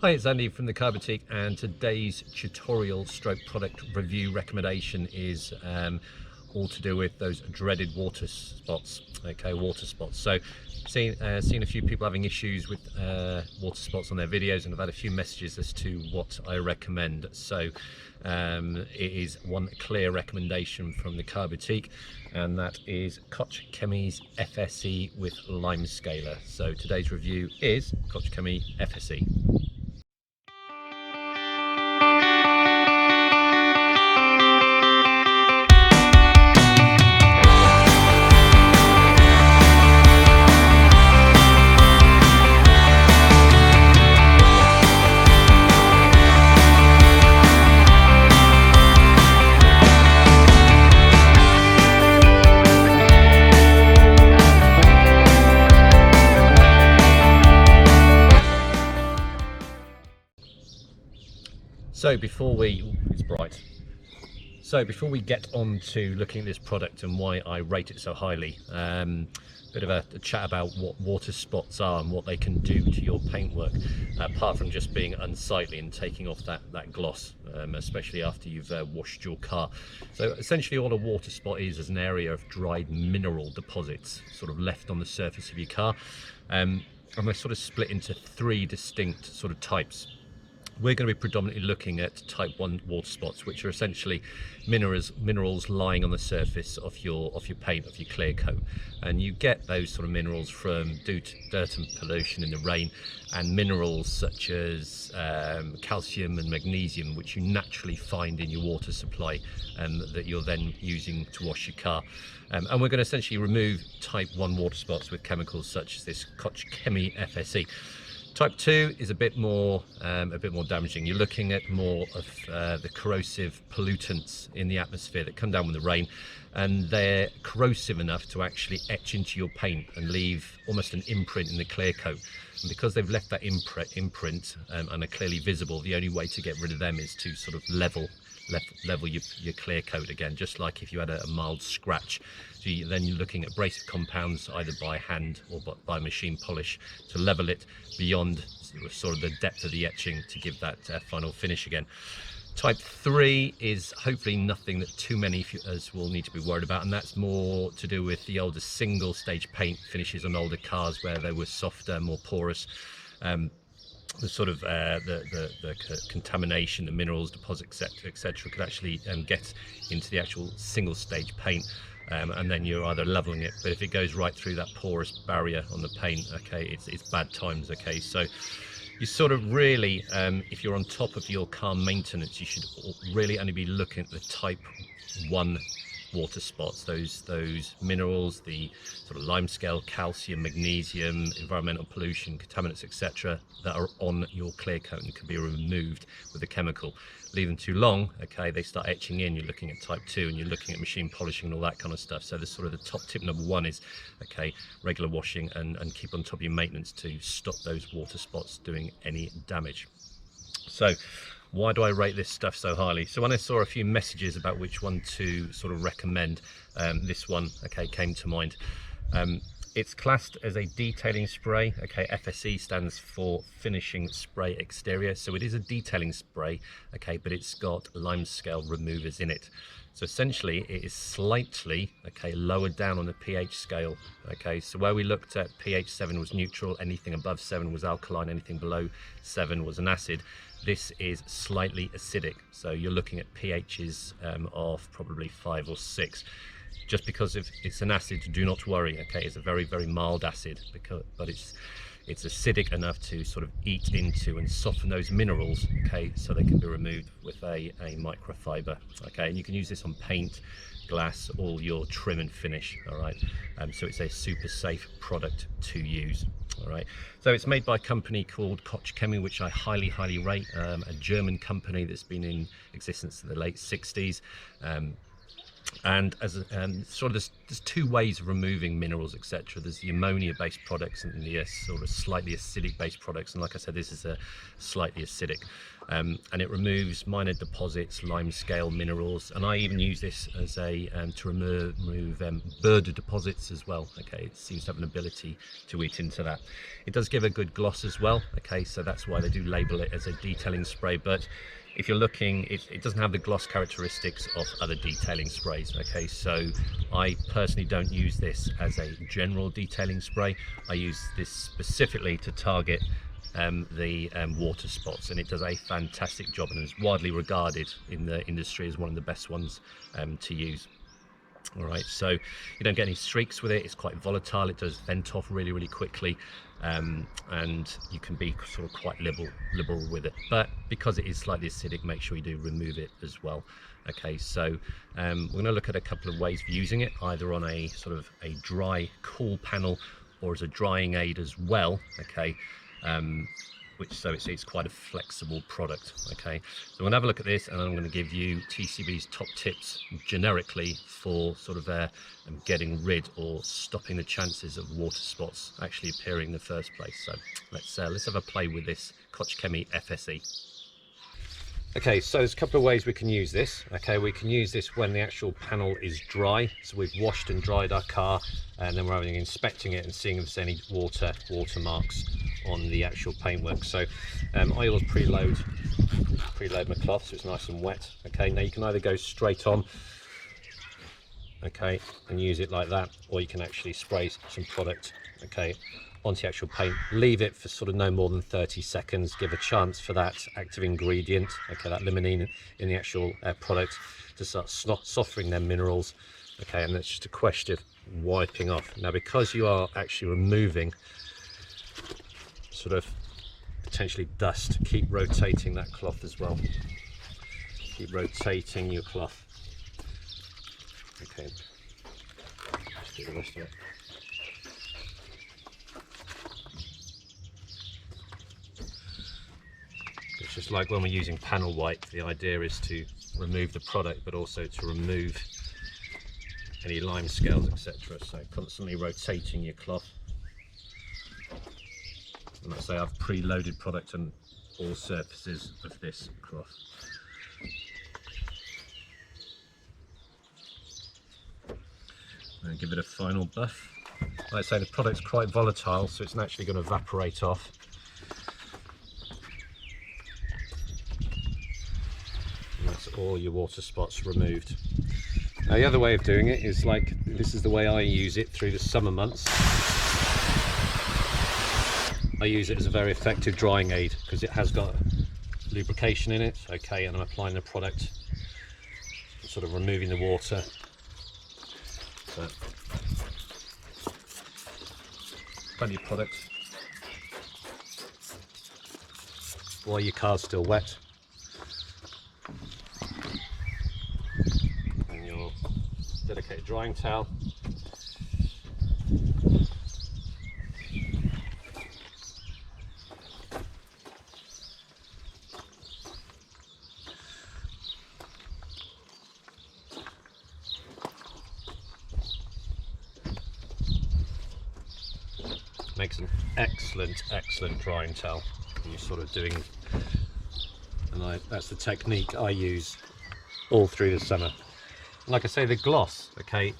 Hi, it's Andy from the Car Boutique, and today's tutorial stroke product review recommendation is all to do with those dreaded water spots. Okay, water spots. So seen a few people having issues with water spots on their videos, and I've had a few messages as to what I recommend. So it is one clear recommendation from the Car Boutique, and that is Koch Chemie's FSE with lime scaler. So today's review is Koch Chemie FSE. So before we get on to looking at this product and why I rate it so highly, bit of a chat about what water spots are and what they can do to your paintwork, apart from just being unsightly and taking off that gloss, especially after you've washed your car. So essentially all a water spot is an area of dried mineral deposits sort of left on the surface of your car, and they're sort of split into three distinct sort of types. We're going to be predominantly looking at type 1 water spots, which are essentially minerals lying on the surface of your paint, of your clear coat. And you get those sort of minerals from dirt and pollution in the rain, and minerals such as calcium and magnesium, which you naturally find in your water supply, that you're then using to wash your car. And we're going to essentially remove type 1 water spots with chemicals such as this Koch Chemie FSE. Type 2 is a bit more damaging. You're looking at more of the corrosive pollutants in the atmosphere that come down with the rain, and they're corrosive enough to actually etch into your paint and leave almost an imprint in the clear coat. And because they've left that imprint and are clearly visible, the only way to get rid of them is to sort of level your clear coat again, just like if you had a mild scratch. So then you're looking at abrasive compounds either by hand or by machine polish to level it beyond sort of the depth of the etching to give that final finish again. Type 3 is hopefully nothing that too many of us will need to be worried about, and that's more to do with the older single stage paint finishes on older cars where they were softer, more porous. The sort of the contamination, the minerals, deposits, etc., could actually get into the actual single stage paint, and then you're either leveling it. But if it goes right through that porous barrier on the paint, okay, it's bad times. Okay, so you sort of really, if you're on top of your car maintenance, you should really only be looking at the type 1 water spots, those minerals, the sort of lime scale, calcium, magnesium, environmental pollution, contaminants, etc., that are on your clear coat and can be removed with a chemical. Leave them too long, okay, they start etching in. You're looking at type 2 and you're looking at machine polishing and all that kind of stuff. So the sort of the top tip number 1 is, okay, regular washing and keep on top of your maintenance to stop those water spots doing any damage. So why do I rate this stuff so highly? So when I saw a few messages about which one to sort of recommend, this one, okay, came to mind. It's classed as a detailing spray. Okay, FSE stands for finishing spray exterior. So it is a detailing spray, okay, but it's got lime scale removers in it. So essentially it is slightly, okay, lower down on the pH scale. Okay, so where we looked at pH 7 was neutral, anything above 7 was alkaline, anything below 7 was an acid. This is slightly acidic, so you're looking at pHs of probably 5 or 6. Just because if it's an acid, do not worry. Okay, it's a very, very mild acid, but it's acidic enough to sort of eat into and soften those minerals. Okay, so they can be removed with a microfiber. Okay, and you can use this on paint, glass, all your trim and finish. All right, so it's a super safe product to use. All right, so it's made by a company called Koch Chemie, which I highly rate, a German company that's been in existence in the late 60s. And as sort of there's two ways of removing minerals, etc. There's the ammonia-based products and the sort of slightly acidic-based products. And like I said, this is a slightly acidic, and it removes minor deposits, limescale minerals. And I even use this as a to remove burder deposits as well. Okay, it seems to have an ability to eat into that. It does give a good gloss as well. Okay, so that's why they do label it as a detailing spray, but if you're looking, it doesn't have the gloss characteristics of other detailing sprays. Okay, so I personally don't use this as a general detailing spray. I use this specifically to target the water spots, and it does a fantastic job and is widely regarded in the industry as one of the best ones to use. All right, so you don't get any streaks with it. It's quite volatile. It does vent off really quickly, and you can be sort of quite liberal with it. But because it is slightly acidic, make sure you do remove it as well. Okay, so we're going to look at a couple of ways of using it, either on a sort of a dry, cool panel, or as a drying aid as well. Okay. So it's quite a flexible product. Okay, so we're gonna have a look at this, and I'm going to give you TCB's top tips generically for sort of getting rid or stopping the chances of water spots actually appearing in the first place. So let's have a play with this Koch Chemie FSE. Okay, so there's a couple of ways we can use this. Okay, we can use this when the actual panel is dry. So we've washed and dried our car, and then we're inspecting it and seeing if there's any watermarks on the actual paintwork. So I always preload my cloth so it's nice and wet. Okay, now you can either go straight on, okay, and use it like that, or you can actually spray some product, okay, onto the actual paint. Leave it for sort of no more than 30 seconds. Give a chance for that active ingredient, okay, that limonene in the actual product, to start softening their minerals. Okay, and that's just a question of wiping off. Now, because you are actually removing sort of potentially dust, keep rotating that cloth as well. Keep rotating your cloth. Okay, just do the rest of it. It's just like when we're using panel wipe, the idea is to remove the product, but also to remove any lime scales, etc. So constantly rotating your cloth. And like I say, I've preloaded product on all surfaces of this cloth. And give it a final buff. Like I say, the product's quite volatile, so it's naturally going to evaporate off. And that's all your water spots removed. Now, the other way of doing it is like, this is the way I use it through the summer months. I use it as a very effective drying aid because it has got lubrication in it. Okay, and I'm applying the product, sort of removing the water. So, plenty of product while your car's still wet. And your dedicated drying towel. Makes an excellent drying towel when you're sort of doing, and that's the technique I use all through the summer. And like I say, the gloss, okay,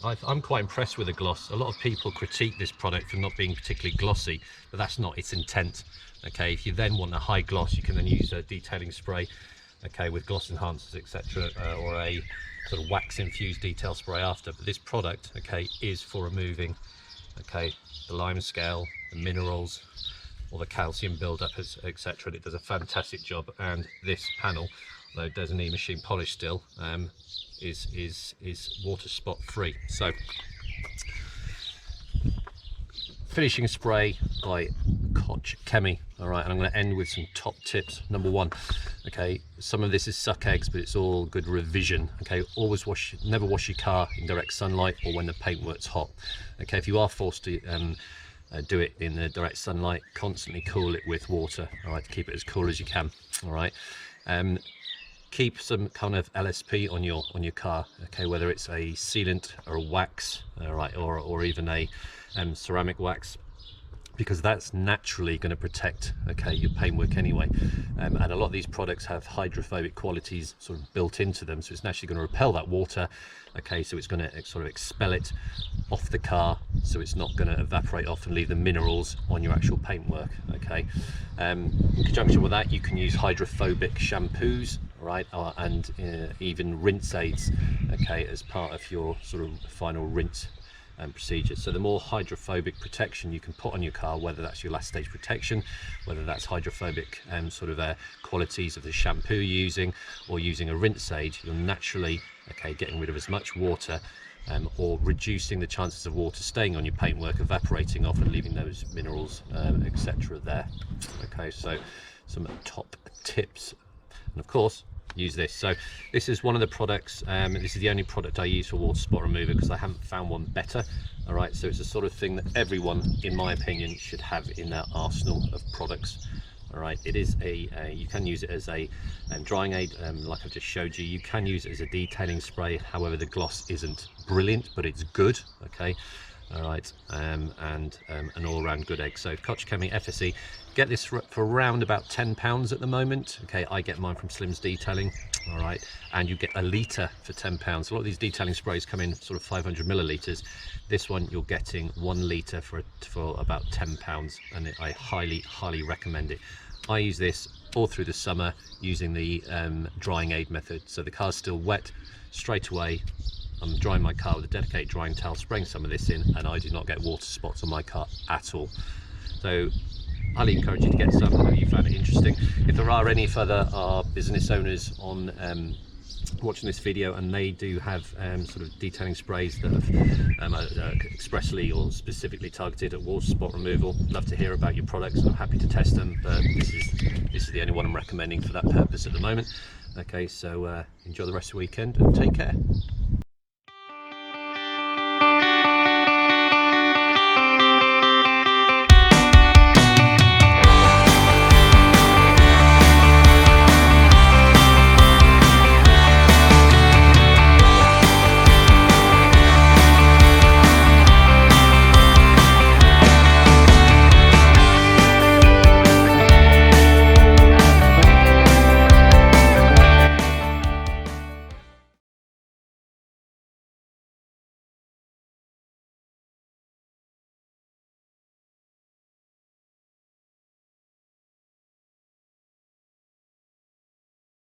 I'm quite impressed with the gloss. A lot of people critique this product for not being particularly glossy, but that's not its intent. Okay, if you then want a high gloss, you can then use a detailing spray, okay, with gloss enhancers, etc., or a sort of wax infused detail spray after. But this product, okay, is for removing, okay, the lime scale, the minerals, or the calcium buildup, etc. And it does a fantastic job. And this panel, though it doesn't need machine polish still, is water spot free. So, finishing spray by Koch Chemie. All right, and I'm going to end with some top tips. Number one, okay, some of this is suck eggs, but it's all good revision. Okay, always never wash your car in direct sunlight or when the paintwork's hot. Okay, if you are forced to do it in the direct sunlight, constantly cool it with water. All right, to keep it as cool as you can. All right, keep some kind of LSP on your car, okay, whether it's a sealant or a wax, all right, or even a ceramic wax, because that's naturally going to protect, okay, your paintwork anyway. And a lot of these products have hydrophobic qualities sort of built into them, so it's naturally going to repel that water, okay, so it's going to sort of expel it off the car, so it's not going to evaporate off and leave the minerals on your actual paintwork, okay. In conjunction with that, you can use hydrophobic shampoos, right, and even rinse aids, okay, as part of your sort of final rinse procedure. So the more hydrophobic protection you can put on your car, whether that's your last stage protection, whether that's hydrophobic sort of qualities of the shampoo you're using, or using a rinse aid, you're naturally, okay, getting rid of as much water or reducing the chances of water staying on your paintwork, evaporating off and leaving those minerals, etc. there. Okay, so some top tips, and of course use this. So this is one of the products, this is the only product I use for water spot remover because I haven't found one better. All right, so it's the sort of thing that everyone, in my opinion, should have in their arsenal of products. All right, it is you can use it as a drying aid, like I've just showed you. You can use it as a detailing spray, however the gloss isn't brilliant, but it's good, okay. All right, and an all-around good egg. So Koch Chemie FSE, get this for around about £10 at the moment. Okay, I get mine from Slim's Detailing. All right, and you get a litre for £10. A lot of these detailing sprays come in sort of 500 millilitres. This one you're getting 1 litre for about £10, and I highly recommend it. I use this all through the summer using the drying aid method. So the car's still wet, straight away I'm drying my car with a dedicated drying towel, spraying some of this in, and I do not get water spots on my car at all. So highly encourage you to get some. I hope you found it interesting. If there are any further business owners on watching this video and they do have sort of detailing sprays that have expressly or specifically targeted at water spot removal, love to hear about your products. I'm happy to test them, but this is the only one I'm recommending for that purpose at the moment. Okay, so enjoy the rest of the weekend and take care.